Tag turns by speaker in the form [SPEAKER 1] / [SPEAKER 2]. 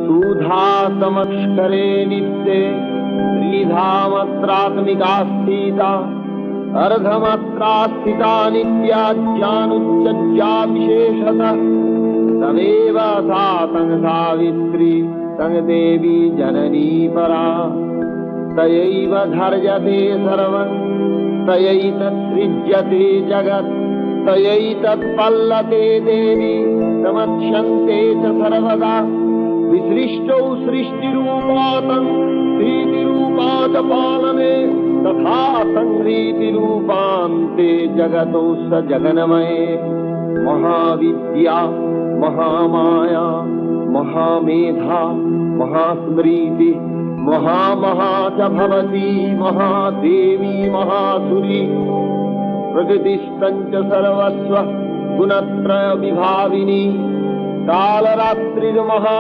[SPEAKER 1] सुधा समक्षरे नित्ये त्रिधामत्रात्मिका स्थिता अर्धमात्रा स्थिता नित्याज्ञानुज्जज्जा विशेषतः तमेव सा तं सावित्री तं देवी जननी परा तयैव धर्यते सर्वं तयैतत्सृज्यते जगत् तयैतत्पल्लते देवी समक्ष्यन्ते च सर्वदा विसृष्टौ सृष्टिरूपा तं प्रीतिरूपा च पालने तथा संहृतिरूपान्ते जगतो स जगन्मये महाविद्या महामाया महामेधा महास्मृति महामहा च भवती महादेवी महासुरी प्रकृतिस्तञ्च सर्वस्व गुणत्रय विभाविनी कालरात्रिर्महा